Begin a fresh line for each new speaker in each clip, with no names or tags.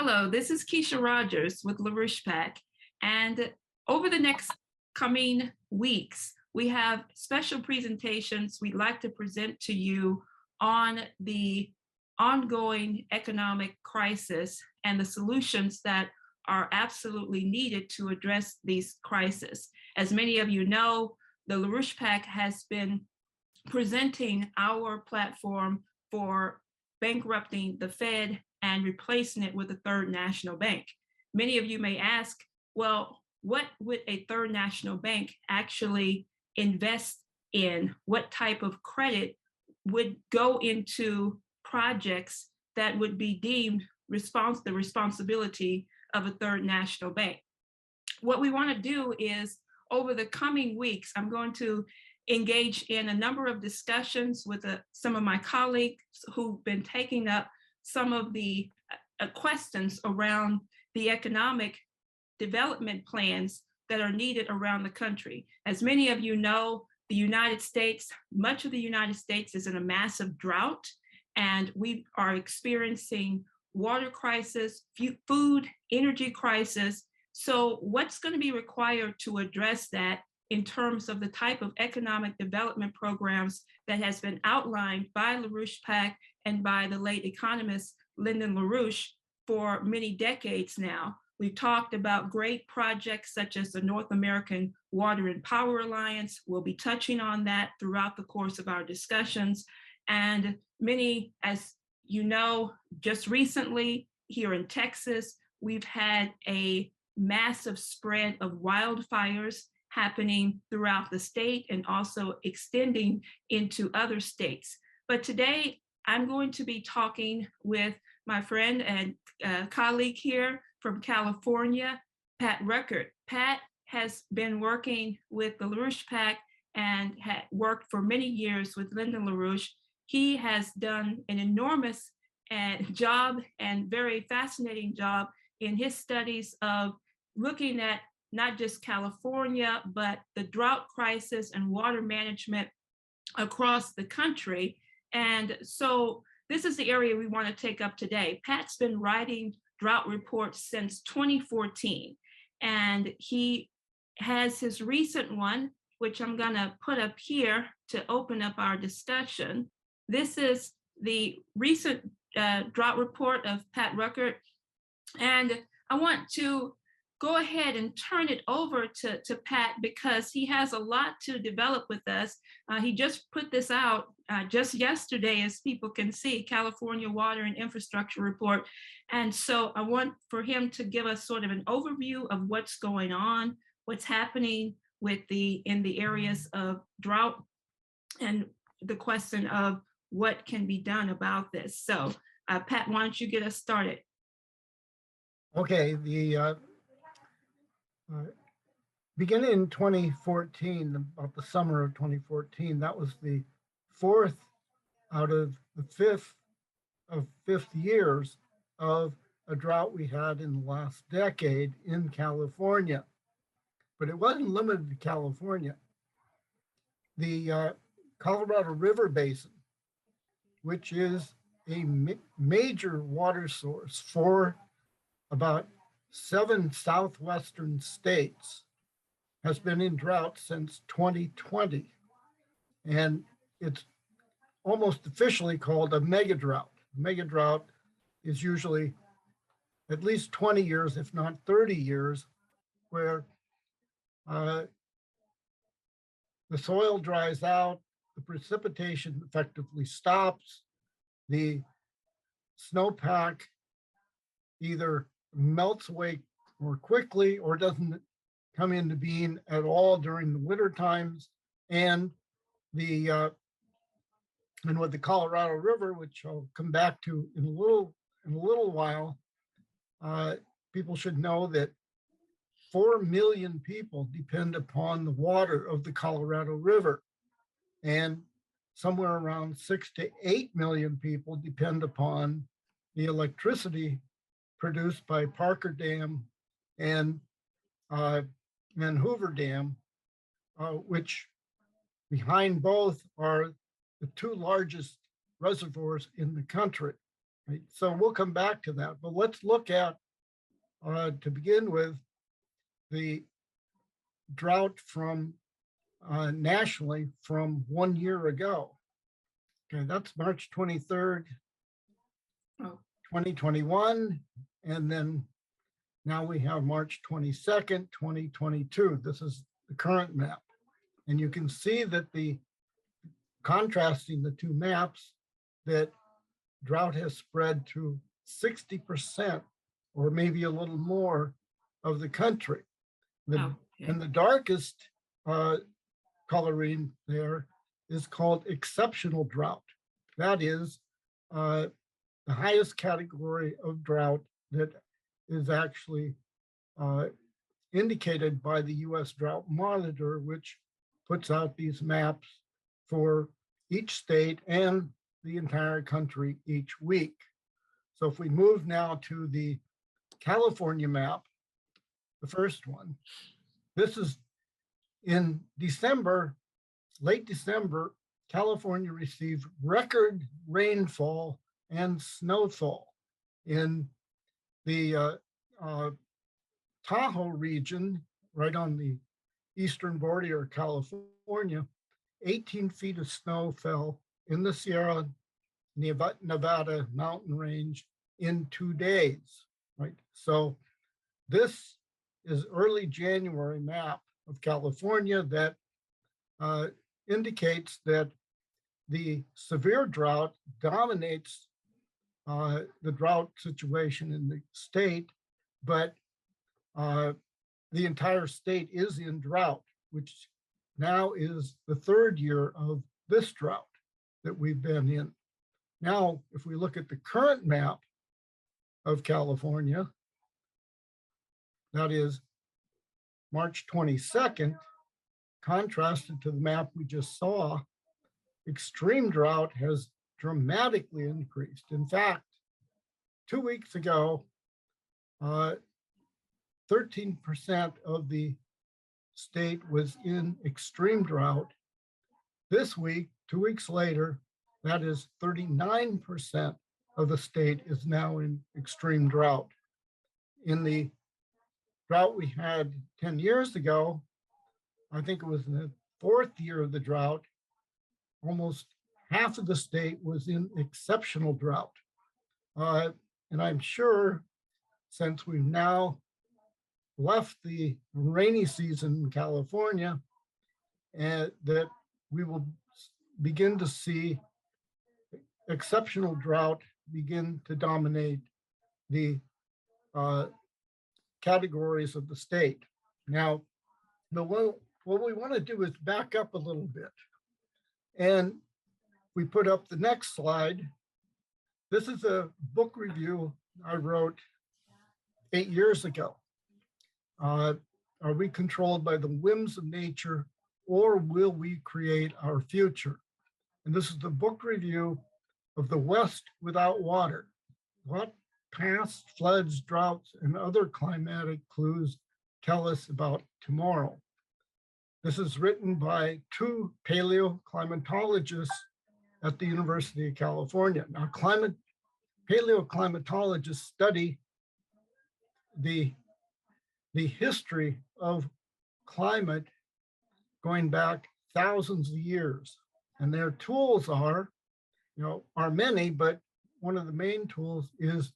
Hello, this is Keisha Rogers with LaRouchePAC. And over the next coming weeks, we have special presentations we'd like to present to you on the ongoing economic crisis and the solutions that are absolutely needed to address these crises. As many of you know, the LaRouchePAC has been presenting our platform for bankrupting the Fed and replacing it with a third national bank. Many of you may ask, well, what would a third national bank actually invest in? What type of credit would go into projects that would be deemed the responsibility of a third national bank? What we want to do is, over the coming weeks, I'm going to engage in a number of discussions with some of my colleagues who've been taking up some of the questions around the economic development plans that are needed around the country. As many of you know, the United States, much of the United States is in a massive drought, and we are experiencing water crisis, food, energy crisis. So what's going to be required to address that in terms of the type of economic development programs that has been outlined by LaRouchePAC and by the late economist Lyndon LaRouche for many decades now. We've talked about great projects such as the North American Water and Power Alliance. We'll be touching on that throughout the course of our discussions. And many, as you know, just recently here in Texas, we've had a massive spread of wildfires happening throughout the state and also extending into other states. But today, I'm going to be talking with my friend and colleague here from California, Pat Ruckert. Pat has been working with the LaRouchePAC and had worked for many years with Lyndon LaRouche. He has done an enormous job and very fascinating job in his studies of looking at not just California, but the drought crisis and water management across the country. And so this is the area we want to take up today. Pat's been writing drought reports since 2014, and he has his recent one, which I'm going to put up here to open up our discussion. This is the recent drought report of Pat Ruckert, and I want to go ahead and turn it over to Pat because he has a lot to develop with us. He just put this out just yesterday, as people can see, California Water and Infrastructure Report. And so I want for him to give us sort of an overview of what's going on, what's happening in the areas of drought, and the question of what can be done about this. So Pat, why don't you get us started?
Okay, beginning in 2014, about the summer of 2014, that was the fourth out of the fifth years of a drought we had in the last decade in California. But it wasn't limited to California. The Colorado River Basin, which is a major water source for about 7 southwestern states, has been in drought since 2020. And it's almost officially called a mega drought. Mega drought is usually at least 20 years, if not 30 years, where the soil dries out, the precipitation effectively stops, the snowpack either melts away more quickly or doesn't come into being at all during the winter times. And with the Colorado River, which I'll come back to in a little while, people should know that 4 million people depend upon the water of the Colorado River, and somewhere around 6 to 8 million people depend upon the electricity produced by Parker Dam and Hoover Dam, which behind both are the 2 largest reservoirs in the country. right? So we'll come back to that, but let's look at, to begin with, the drought from nationally from 1 year ago. Okay, that's March 23rd,
Oh,
2021. And then now we have March 22nd, 2022. This is the current map. And you can see that the contrasting the two maps, that drought has spread to 60% or maybe a little more of the country.
okay.
And the darkest coloring there is called exceptional drought. That is the highest category of drought that is actually indicated by the U.S. Drought Monitor, which puts out these maps for each state and the entire country each week. So if we move now to the California map, the first one, this is in December, late December, California received record rainfall and snowfall. In the Tahoe region, right on the eastern border of California, 18 feet of snow fell in the Sierra Nevada mountain range in 2 days, right? So this is early January map of California that indicates that the severe drought dominates the drought situation in the state, but the entire state is in drought, which now is the 3rd year of this drought that we've been in. Now, if we look at the current map of California, that is March 22nd, contrasted to the map we just saw, extreme drought has dramatically increased. In fact, 2 weeks ago, 13% of the state was in extreme drought. This week, 2 weeks later, that is 39% of the state is now in extreme drought. In the drought we had 10 years ago, I think it was in the 4th year of the drought, almost half of the state was in exceptional drought. And I'm sure since we've now left the rainy season in California, that we will begin to see exceptional drought begin to dominate the categories of the state. Now, what we want to do is back up a little bit. And we put up the next slide. This is a book review I wrote 8 years ago. Are we controlled by the whims of nature, or will we create our future? And this is the book review of The West Without Water: What Past Floods, Droughts, and Other Climatic Clues Tell Us About Tomorrow. This is written by 2 paleoclimatologists at the University of California. Now, paleoclimatologists study the history of climate going back thousands of years. And their tools are many, but one of the main tools is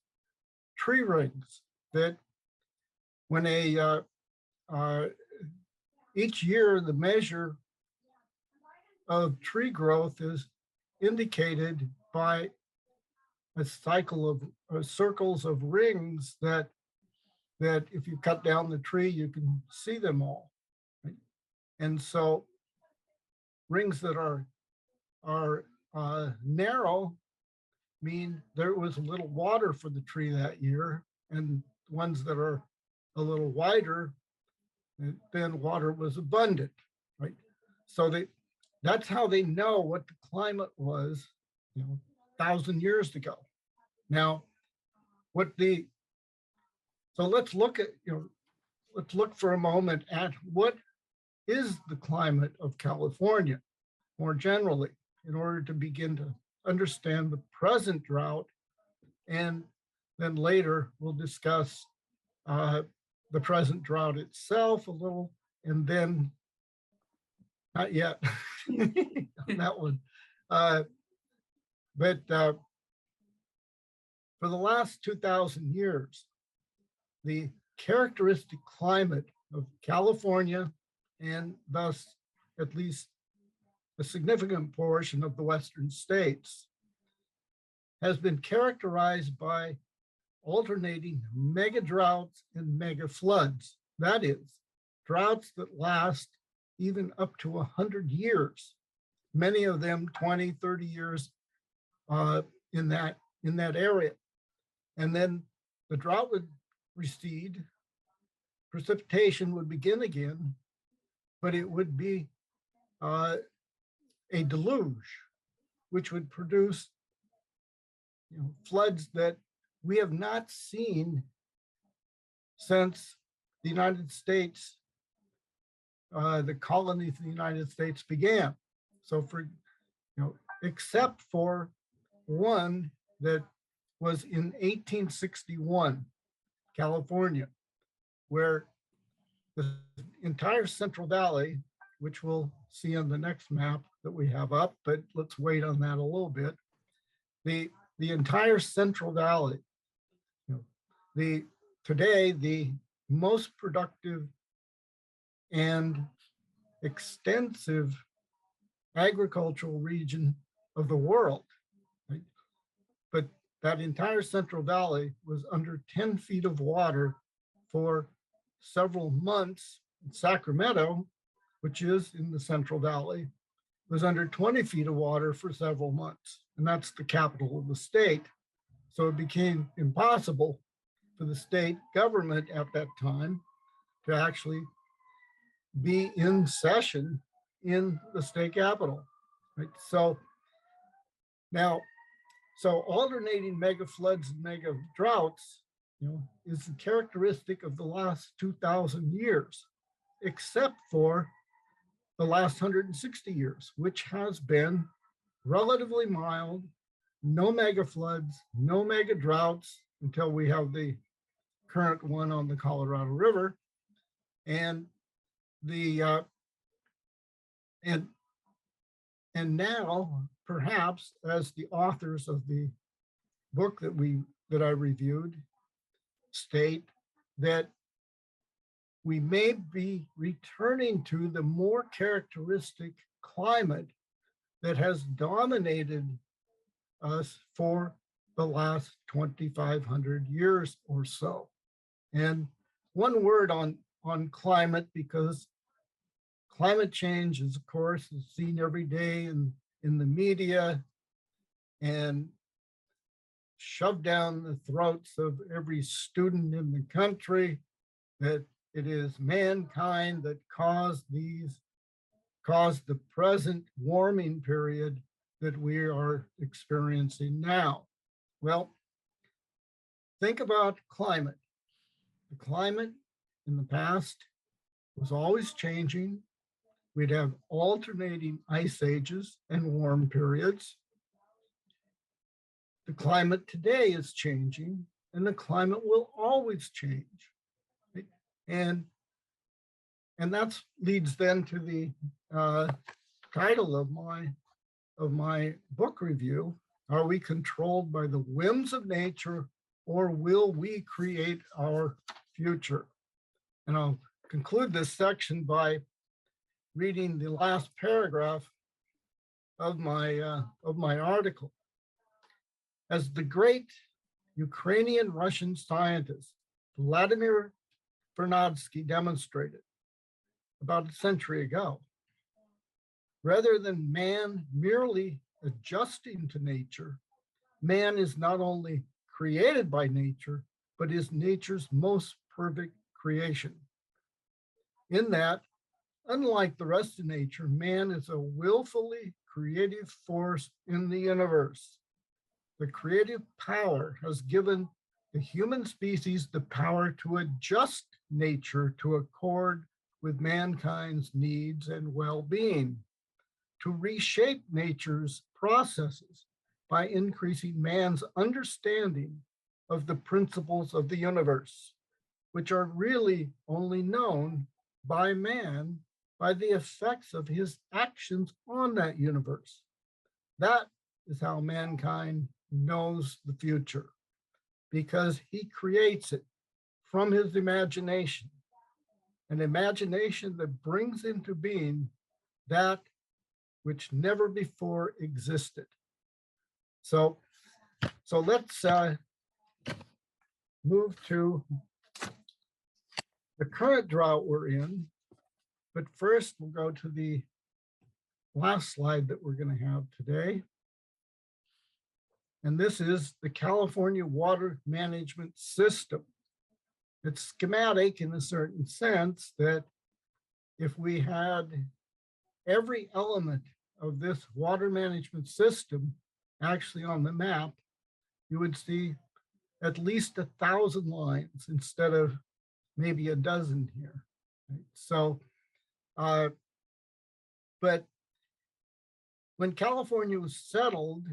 tree rings, that when each year the measure of tree growth is indicated by a cycle of circles of rings that if you cut down the tree, you can see them all. Right? And so rings that are narrow mean there was little water for the tree that year, and ones that are a little wider, then water was abundant, right? So that's how they know what the climate was, 1,000 years ago. Now, so let's look for a moment at what is the climate of California more generally, in order to begin to understand the present drought And then later we'll discuss the present drought itself a little, and then not yet on that one. But for the last 2,000 years, the characteristic climate of California, and thus at least a significant portion of the Western states, has been characterized by alternating mega droughts and mega floods. That is, droughts that last even up to 100 years, many of them 20, 30 years in that area. And then the drought would recede, precipitation would begin again, but it would be a deluge, which would produce floods that we have not seen since the United States, the colonies of the United States began. So except for one that was in 1861, California, where the entire Central Valley, which we'll see on the next map that we have up, but let's wait on that a little bit. The entire Central Valley, today the most productive and extensive agricultural region of the world, right? But that entire Central Valley was under 10 feet of water for several months. Sacramento, which is in the Central Valley, was under 20 feet of water for several months. And that's the capital of the state. So it became impossible for the state government at that time to actually be in session in the state capital, right? So now, alternating mega floods and mega droughts, is the characteristic of the last 2,000 years, except for the last 160 years, which has been relatively mild, no mega floods, no mega droughts until we have the current one on the Colorado River. And now, perhaps, as the authors of the book that I reviewed state, that we may be returning to the more characteristic climate that has dominated us for the last 2,500 years or so. And one word on climate, because climate change is, of course, is seen every day in the media and shoved down the throats of every student in the country, that it is mankind that caused the present warming period that we are experiencing now. Well, think about climate. The climate in the past was always changing. We'd have alternating ice ages and warm periods. The climate today is changing, and the climate will always change. Right? And that leads then to the title of my book review: Are we controlled by the whims of nature, or will we create our future? And I'll conclude this section by reading the last paragraph of my article. As the great Ukrainian-Russian scientist Vladimir Vernadsky demonstrated about a century ago, rather than man merely adjusting to nature, man is not only created by nature, but is nature's most perfect creation. In that, unlike the rest of nature, man is a willfully creative force in the universe. The creative power has given the human species the power to adjust nature to accord with mankind's needs and well-being, to reshape nature's processes by increasing man's understanding of the principles of the universe, which are really only known by man by the effects of his actions on that universe. That is how mankind knows the future, because he creates it from his imagination, an imagination that brings into being that which never before existed. So let's move to the current drought we're in. But first, we'll go to the last slide that we're going to have today. And this is the California Water Management System. It's schematic in a certain sense that if we had every element of this water management system actually on the map, you would see at least 1,000 lines instead of maybe a dozen here. Right? So, but when California was settled,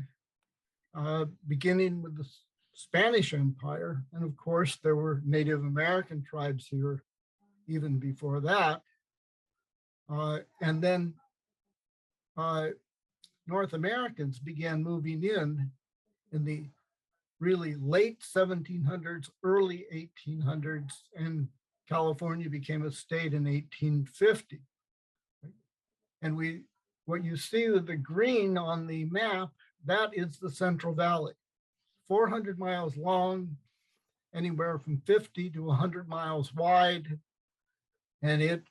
beginning with the Spanish Empire, and of course there were Native American tribes here even before that, and then North Americans began moving in the really late 1700s, early 1800s, and California became a state in 1850. And what you see with the green on the map, that is the Central Valley, 400 miles long, anywhere from 50 to 100 miles wide. And it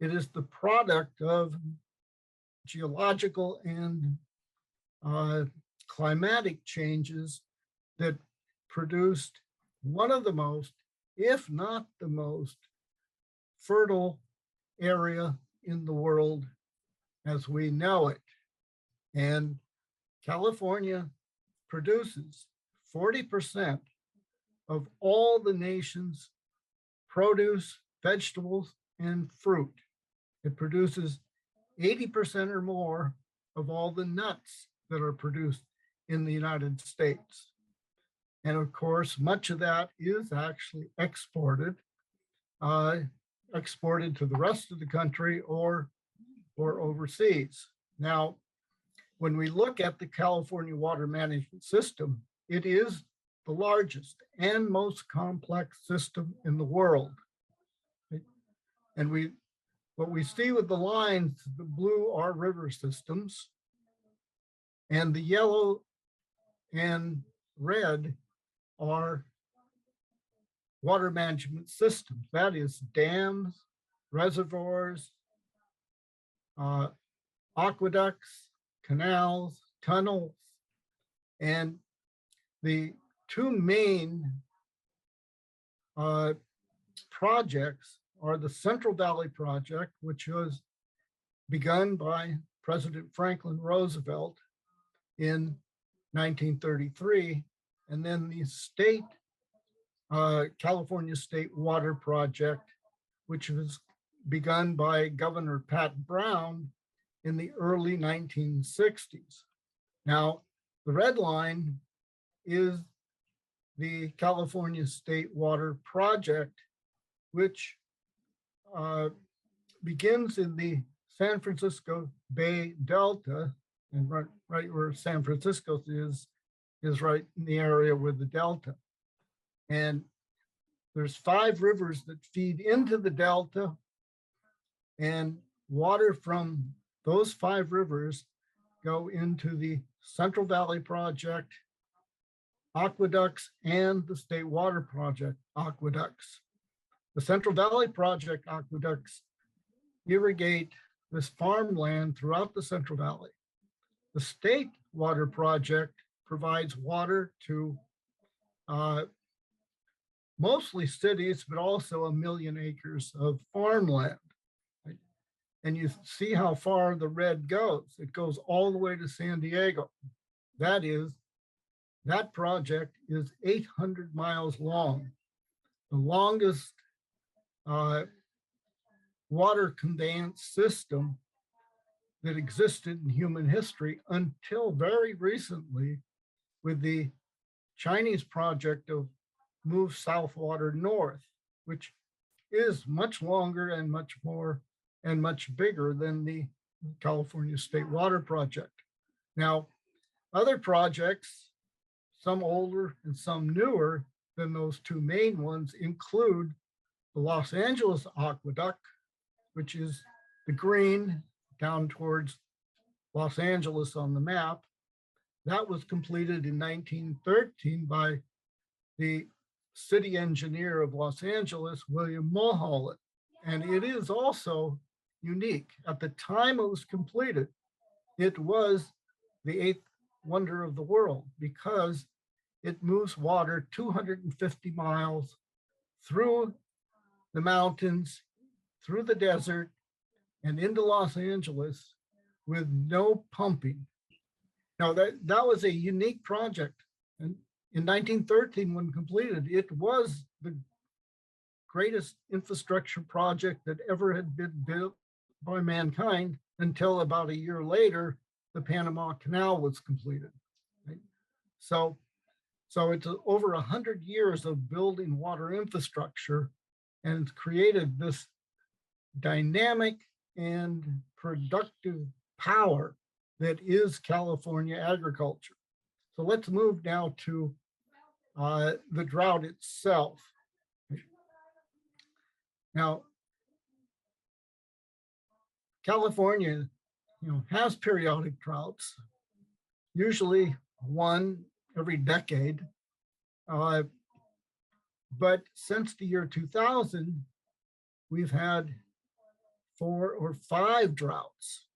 is the product of geological and climatic changes that produced one of the most, if not the most, fertile area in the world as we know it. And California produces 40% of all the nation's produce, vegetables, and fruit. It produces 80% or more of all the nuts that are produced in the United States. And of course, much of that is actually exported to the rest of the country or overseas. Now, when we look at the California water management system, it is the largest and most complex system in the world. And what we see with the lines, the blue are river systems, and the yellow and red are water management systems. That is dams, reservoirs, aqueducts, canals, tunnels, and the two main projects are the Central Valley Project, which was begun by President Franklin Roosevelt in 1933, and then the California State Water Project, which was begun by Governor Pat Brown in the early 1960s. Now, the red line is the California State Water Project, which begins in the San Francisco Bay Delta, and right where San Francisco is right in the area with the Delta. And there's 5 rivers that feed into the Delta, and water from those 5 rivers go into the Central Valley Project aqueducts and the State Water Project aqueducts. The Central Valley Project aqueducts irrigate this farmland throughout the Central Valley. The State Water Project provides water to mostly cities, but also 1 million acres of farmland. Right? And you see how far the red goes. It goes all the way to San Diego. That project is 800 miles long, the longest water conveyance system that existed in human history until very recently, with the Chinese project of Move South Water North, which is much longer and much more and much bigger than the California State Water Project. Now, other projects, some older and some newer than those two main ones, include the Los Angeles Aqueduct, which is the green down towards Los Angeles on the map. That was completed in 1913 by the city engineer of Los Angeles, William Mulholland. And it is also unique. At the time it was completed, it was the eighth wonder of the world because it moves water 250 miles through the mountains, through the desert, and into Los Angeles with no pumping. Now that was a unique project. And in 1913, when completed, it was the greatest infrastructure project that ever had been built by mankind until about a year later, the Panama Canal was completed. Right? So it's over 100 years of building water infrastructure, and it's created this dynamic and productive power that is California agriculture. So let's move now to the drought itself. Now, California, has periodic droughts, usually one every decade. But since the year 2000, we've had 4 or 5 droughts.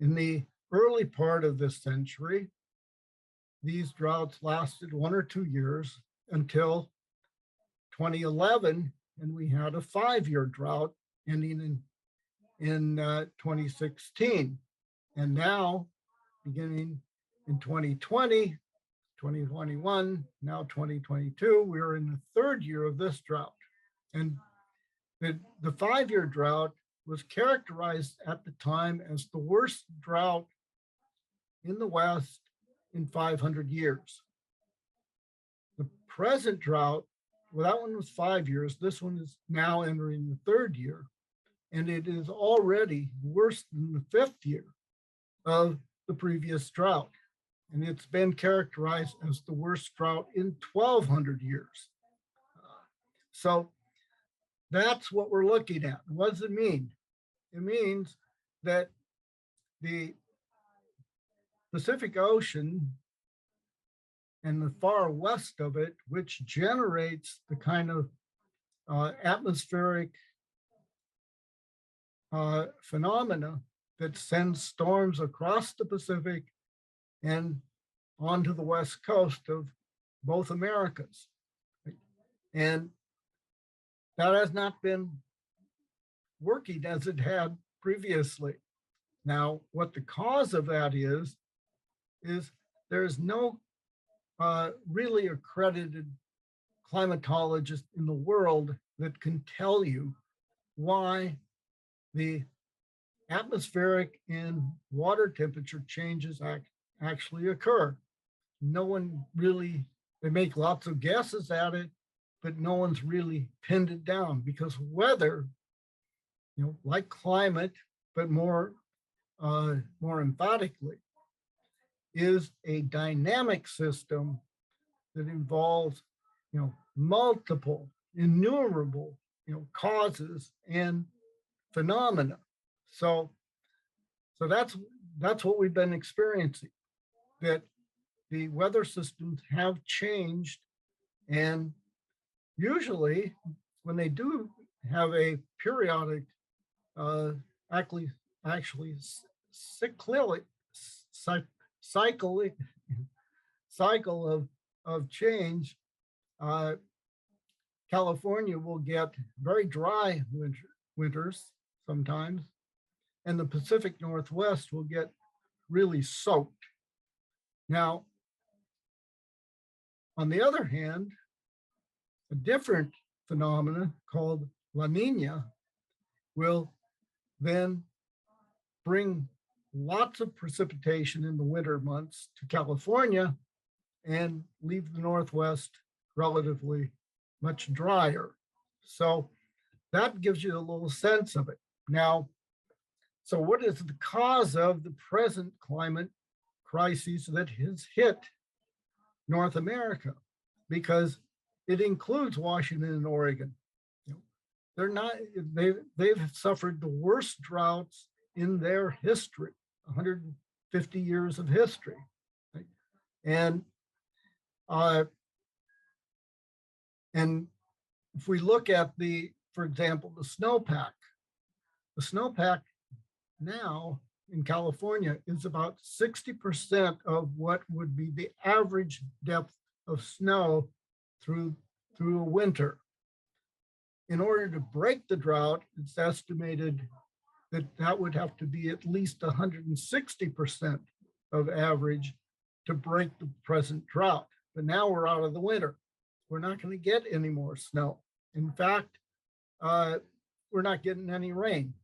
In the early part of this century, these droughts lasted 1 or 2 years until 2011, and we had a 5-year drought ending in 2016. And now, beginning in 2020, 2021, now 2022, we're in the 3rd year of this drought. And the 5-year drought was characterized at the time as the worst drought in the West in 500 years. The present drought, well, that one was 5 years. This one is now entering the 3rd year, and it is already worse than the 5th year of the previous drought. And it's been characterized as the worst drought in 1,200 years. So that's what we're looking at. What does it mean? It means that the Pacific Ocean and the far west of it, which generates the kind of atmospheric phenomena that sends storms across the Pacific and onto the west coast of both Americas. And that has not been working as it had previously. Now, what the cause of that is there's no really accredited climatologist in the world that can tell you why the atmospheric and water temperature changes actually occur. No one really, they make lots of guesses at it, but no one's really pinned it down because weather, like climate, but more emphatically, is a dynamic system that involves, multiple, innumerable, causes and phenomena. So that's what we've been experiencing, that the weather systems have changed, and usually when they do have a periodic, actually cycle of change, California will get very dry winters sometimes, and the Pacific Northwest will get really soaked. Now, on the other hand, a different phenomena called La Nina will then bring lots of precipitation in the winter months to California and leave the Northwest relatively much drier. So that gives you a little sense of it. Now, so what is the cause of the present climate crisis that has hit North America? Because it includes Washington and Oregon. You know, they're not, they've suffered the worst droughts in their history, 150 years of history. Right? And and if we look at for example, the snowpack now in California is about 60% of what would be the average depth of snow through a winter. In order to break the drought, it's estimated that would have to be at least 160% of average to break the present drought. But now we're out of the winter. We're not going to get any more snow. In fact, we're not getting any rain.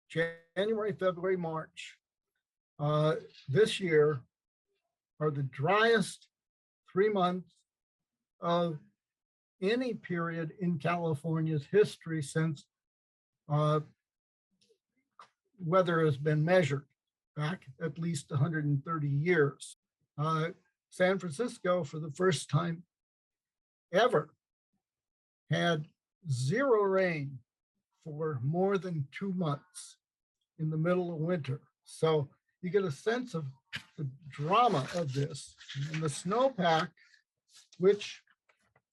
January, February, March this year are the driest 3 months of any period in California's history since weather has been measured back at least 130 years. San Francisco, for the first time ever, had zero rain for more than 2 months in the middle of winter. So you get a sense of the drama of this. And the snowpack, which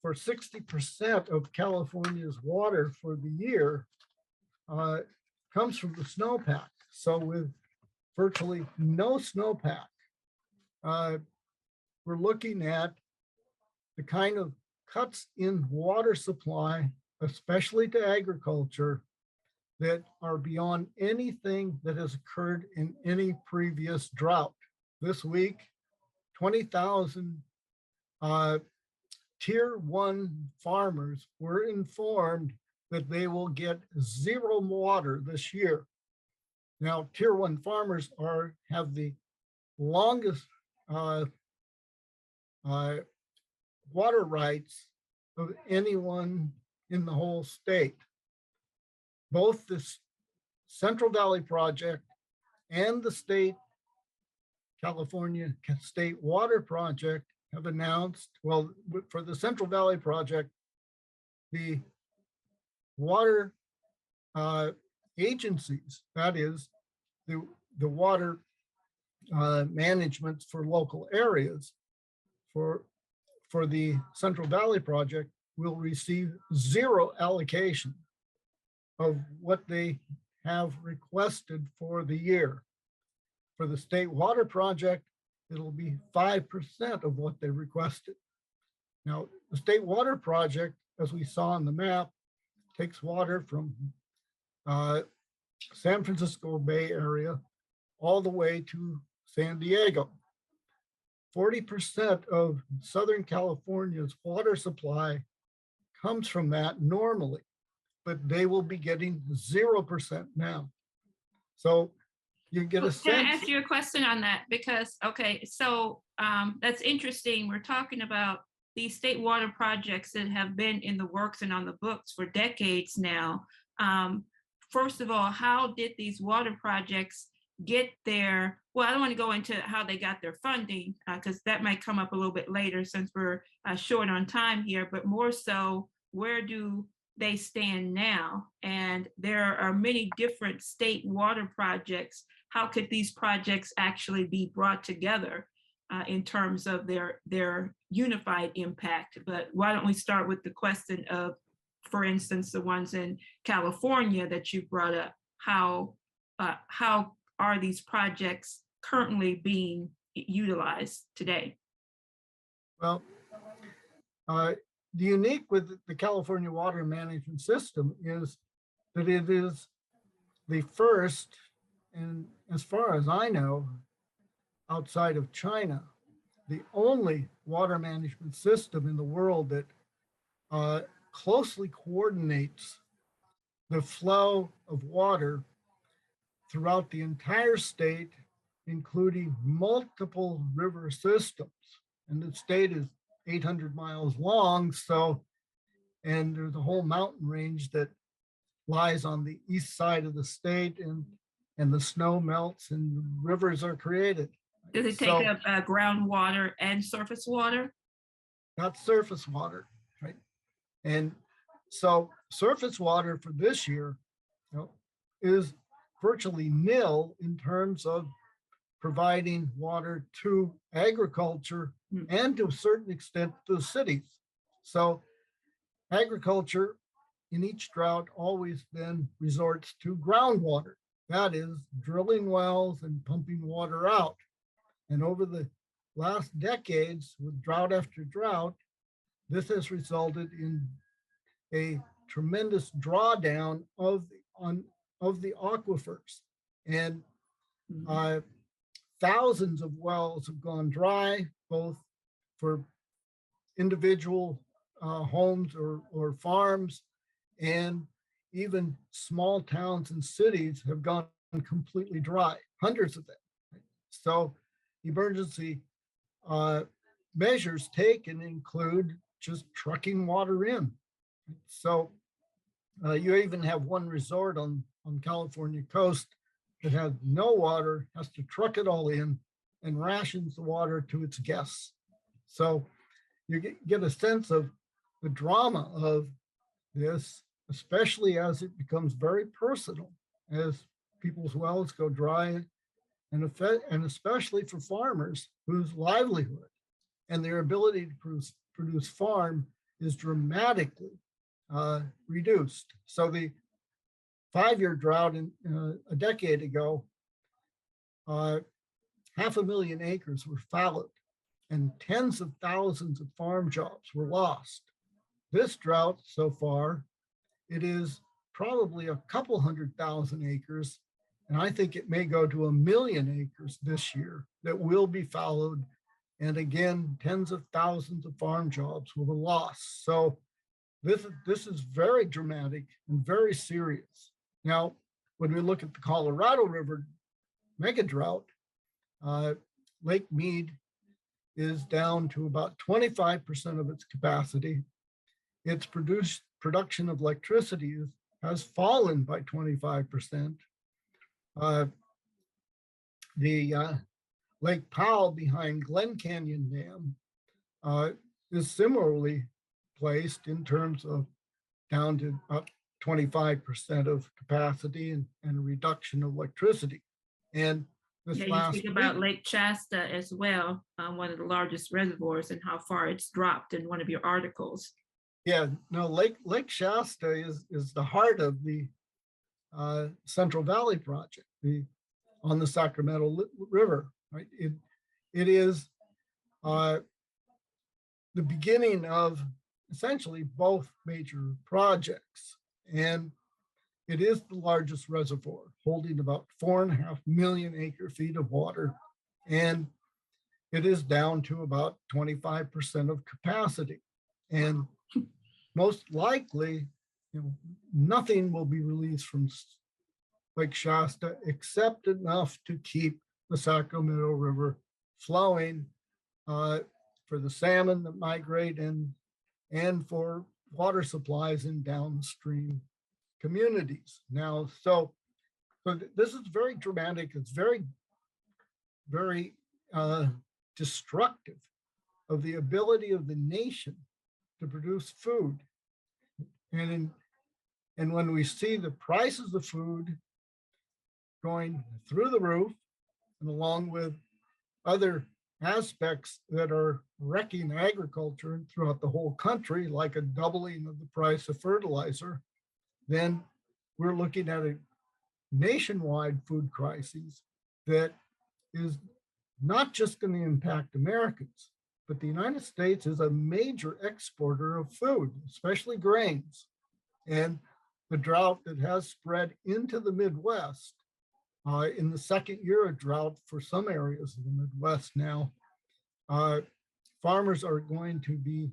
for 60% of California's water for the year comes from the snowpack. So with virtually no snowpack, we're looking at the kind of cuts in water supply, especially to agriculture, that are beyond anything that has occurred in any previous drought. This week, 20,000 tier 1 farmers were informed that they will get zero water this year. Now, tier 1 farmers have the longest water rights of anyone in the whole state. Both the Central Valley Project and the California State Water Project have announced, well, for the Central Valley Project, the water agencies, that is the water management for local areas, for the Central Valley Project, will receive zero allocation of what they have requested for the year. For the State Water Project, it'll be 5% of what they requested. Now, the State Water Project, as we saw on the map, takes water from San Francisco Bay Area all the way to San Diego. 40% of Southern California's water supply comes from that normally, but they will be getting 0% now. So you get a sense.
Can I ask you a question on that? Because, okay, so that's interesting. We're talking about these state water projects that have been in the works and on the books for decades now. First of all, how did these water projects get their, well, I don't want to go into how they got their funding, because that might come up a little bit later since we're short on time here, but more so, where do they stand now? And there are many different state water projects. How could these projects actually be brought together in terms of their unified impact? But why don't we start with the question of, for instance, the ones in California that you brought up? How are these projects currently being utilized today?
Well, the unique with the California water management system is that it is the first, and as far as I know, outside of China, the only water management system in the world that closely coordinates the flow of water throughout the entire state, including multiple river systems. and the state is 800 miles long. So, and there's a whole mountain range that lies on the east side of the state, and the snow melts and rivers are created.
Does it take
So
up groundwater and surface water?
that's surface water, right? And so surface water for this year, you know, is virtually nil in terms of providing water to agriculture and to a certain extent to cities. So agriculture in each drought always then resorts to groundwater. That is drilling wells and pumping water out. And over the last decades, with drought after drought, this has resulted in a tremendous drawdown of the aquifers. And thousands of wells have gone dry, both for individual homes or farms, and even small towns and cities have gone completely dry, hundreds of them. So emergency measures taken include just trucking water in. So you even have one resort on California coast that has no water, has to truck it all in and rations the water to its guests. So you get a sense of the drama of this, especially as it becomes very personal, as people's wells go dry, and especially for farmers whose livelihood and their ability to produce farm is dramatically reduced. So the 5-year drought a decade ago, 500,000 acres were fallowed and tens of thousands of farm jobs were lost. This drought so far, it is probably a couple 100,000 acres, and I think it may go to 1 million acres this year that will be fallowed. And again, tens of thousands of farm jobs will be lost. So this is very dramatic and very serious. Now, when we look at the Colorado River mega drought, Lake Mead is down to about 25% of its capacity. Its production of electricity has fallen by 25%. The Lake Powell behind Glen Canyon Dam is similarly placed in terms of down to about 25% of capacity and a reduction of electricity. And this
you
last
speak about Lake Shasta as well, one of the largest reservoirs, and how far it's dropped in one of your articles.
Yeah, no, Lake Shasta is the heart of the Central Valley Project, on the Sacramento River. Right, it is the beginning of essentially both major projects, and it is the largest reservoir, holding about 4.5 million acre feet of water, and it is down to about 25% of capacity. And most likely, nothing will be released from Lake Shasta except enough to keep the Sacramento River flowing for the salmon that migrate and for water supplies in downstream communities. Now, so this is very dramatic. It's very, very destructive of the ability of the nation to produce food. And when we see the prices of food going through the roof, and along with other aspects that are wrecking agriculture throughout the whole country, like a doubling of the price of fertilizer, then we're looking at a nationwide food crisis that is not just going to impact Americans, but the United States is a major exporter of food, especially grains. And the drought that has spread into the Midwest, in the second year of drought for some areas of the Midwest now, farmers are going to be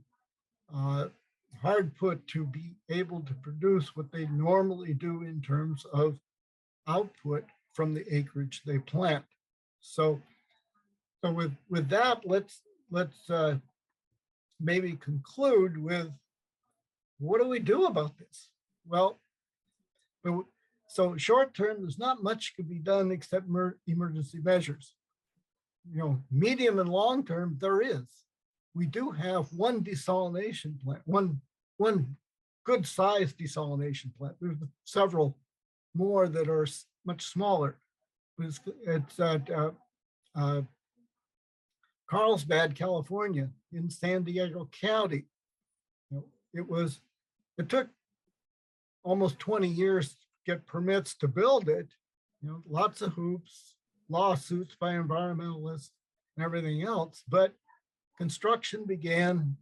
hard put to be able to produce what they normally do in terms of output from the acreage they plant. So with that, let's let's maybe conclude with, what do we do about this? Well, so short term, there's not much can be done except emergency measures. Medium and long term, there is. We do have one desalination plant, one good sized desalination plant. There's several more that are much smaller. It's at Carlsbad, California, in San Diego County. It took almost 20 years to get permits to build it. Lots of hoops, lawsuits by environmentalists and everything else. But construction began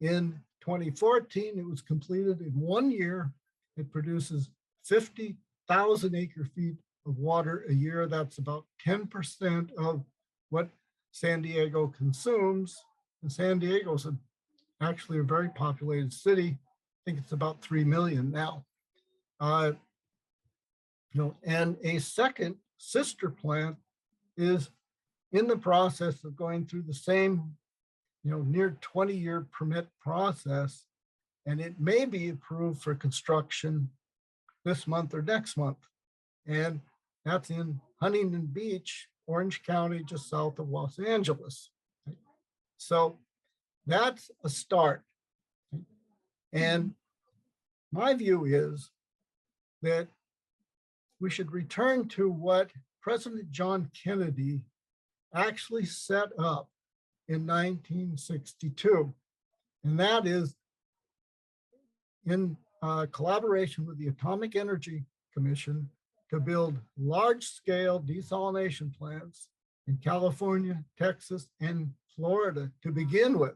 in 2014. It was completed in 1 year. It produces 50,000 acre feet of water a year. That's about 10% of what San Diego consumes. And San Diego's actually a very populated city. I think it's about 3 million now. And a second sister plant is in the process of going through the same, near 20-year permit process, and it may be approved for construction this month or next month. And that's in Huntington Beach, Orange County, just south of Los Angeles. So that's a start. And my view is that we should return to what President John Kennedy actually set up in 1962. And that is, in collaboration with the Atomic Energy Commission, to build large-scale desalination plants in California, Texas, and Florida to begin with.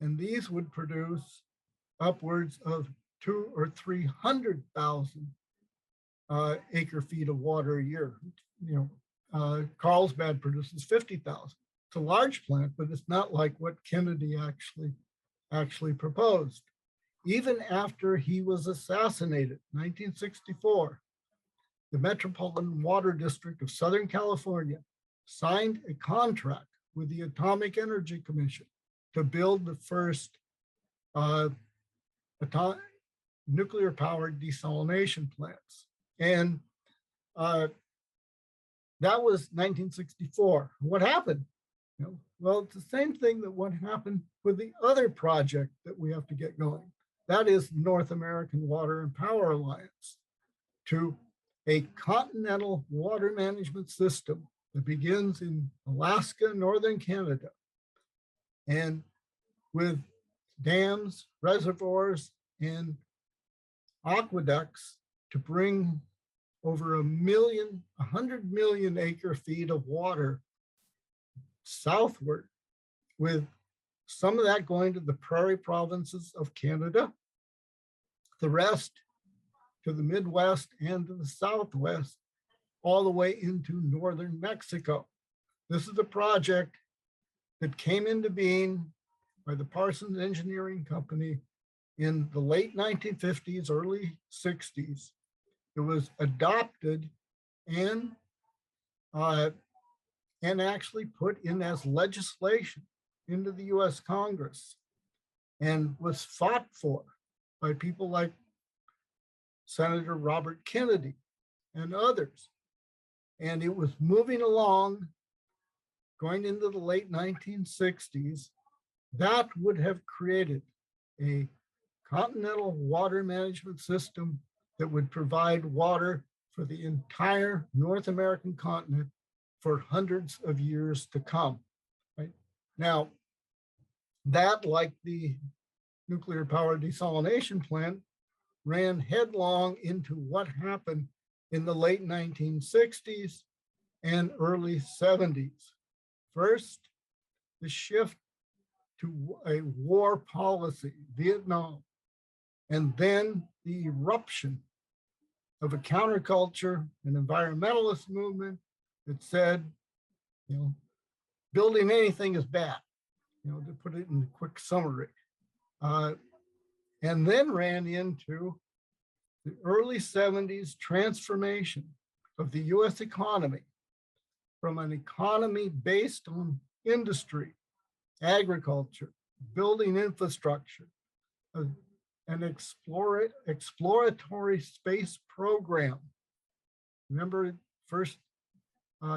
And these would produce upwards of 200,000 or 300,000 acre feet of water a year. Carlsbad produces 50,000. It's a large plant, but it's not like what Kennedy actually proposed. Even after he was assassinated, 1964, the Metropolitan Water District of Southern California signed a contract with the Atomic Energy Commission to build the first nuclear-powered desalination plants. And that was 1964. What happened? Well, it's the same thing that what happened with the other project that we have to get going. That is North American Water and Power Alliance, to a continental water management system that begins in Alaska, northern Canada, and with dams, reservoirs, and aqueducts to bring over 100 million acre feet of water southward, with some of that going to the prairie provinces of Canada, the rest to the Midwest and to the Southwest, all the way into northern Mexico. This is a project that came into being by the Parsons Engineering Company in the late 1950s, early 60s. It was adopted and actually put in as legislation into the US Congress, and was fought for by people like Senator Robert Kennedy and others. And it was moving along, going into the late 1960s. That would have created a continental water management system that would provide water for the entire North American continent for hundreds of years to come. Right? Now, that, like the nuclear power desalination plant, ran headlong into what happened in the late 1960s and early 70s. First, the shift to a war policy, Vietnam, and then the eruption of a counterculture, an environmentalist movement that said, building anything is bad, to put it in a quick summary. And then ran into the early 70s transformation of the US economy from an economy based on industry agriculture, building infrastructure, an exploratory space program. Remember, first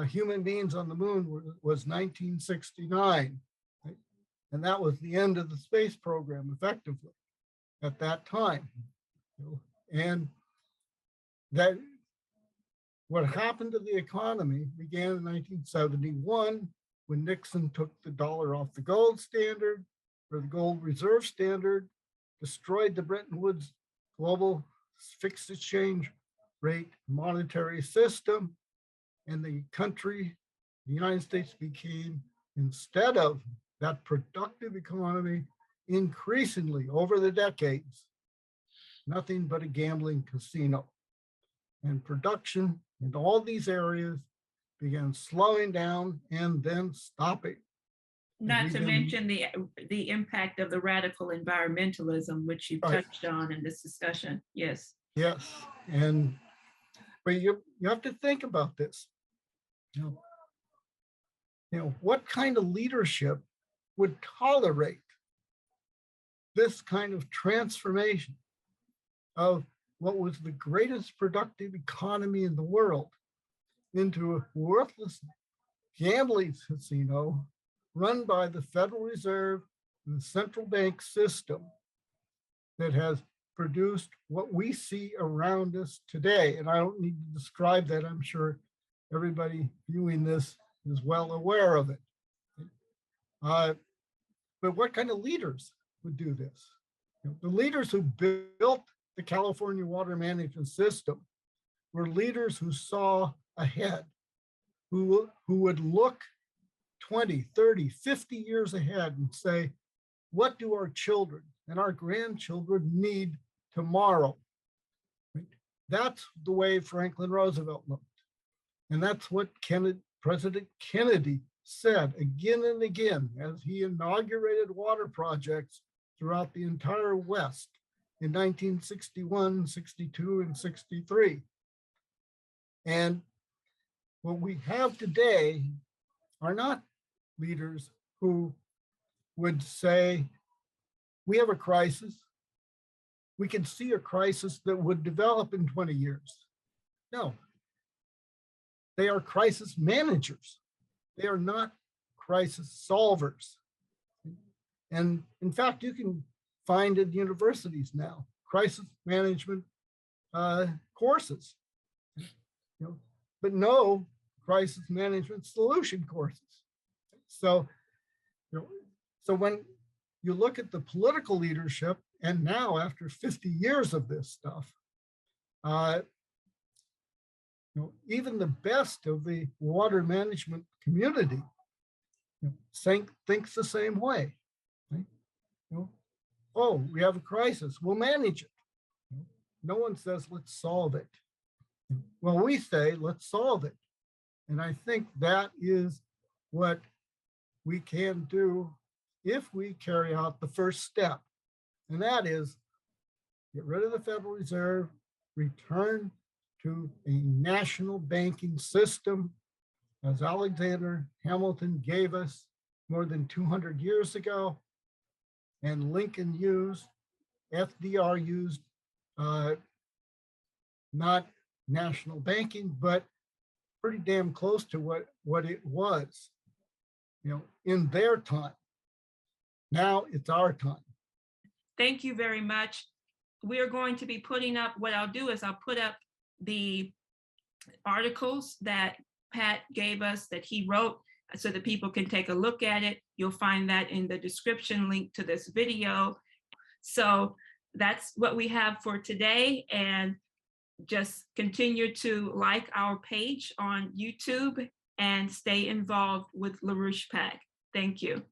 human beings on the moon was 1969, right? And that was the end of the space program effectively at that time. And that what happened to the economy began in 1971 when Nixon took the dollar off the gold standard, or the gold reserve standard, destroyed the Bretton Woods global fixed exchange rate monetary system, and the country, the United States, became, instead of that productive economy, increasingly over the decades, nothing but a gambling casino. And production in all these areas began slowing down and then stopping.
Not to mention the impact of the radical environmentalism, which you touched on in this discussion. Yes.
Yes. But you have to think about this. You know, what kind of leadership would tolerate this kind of transformation of what was the greatest productive economy in the world into a worthless gambling casino run by the Federal Reserve and the central bank system that has produced what we see around us today? And I don't need to describe that. I'm sure everybody viewing this is well aware of it. But what kind of leaders would do this? The leaders who built the California water management system were leaders who saw ahead, who would look 20, 30, 50 years ahead and say, what do our children and our grandchildren need tomorrow? Right? That's the way Franklin Roosevelt looked. And that's what President Kennedy said again and again as he inaugurated water projects throughout the entire West in 1961, 62, and 63. And what we have today are not leaders who would say, we have a crisis. We can see a crisis that would develop in 20 years. No, they are crisis managers. They are not crisis solvers. And in fact, you can find in universities now crisis management courses, but no crisis management solution courses. So when you look at the political leadership, and now after 50 years of this stuff, even the best of the water management community thinks the same way. Right? Oh, we have a crisis, we'll manage it. No one says, let's solve it. Well, we say, let's solve it. And I think that is what we can do if we carry out the first step. And that is get rid of the Federal Reserve, return to a national banking system, as Alexander Hamilton gave us more than 200 years ago, and Lincoln used, FDR used, not national banking, but pretty damn close to what it was, in their time. Now it's our time.
Thank you very much. We are going to be putting up, what I'll do is I'll put up the articles that Pat gave us, that he wrote, so that people can take a look at it. You'll find that in the description link to this video. So that's what we have for today. And just continue to like our page on YouTube and stay involved with LaRouchePAC. Thank you.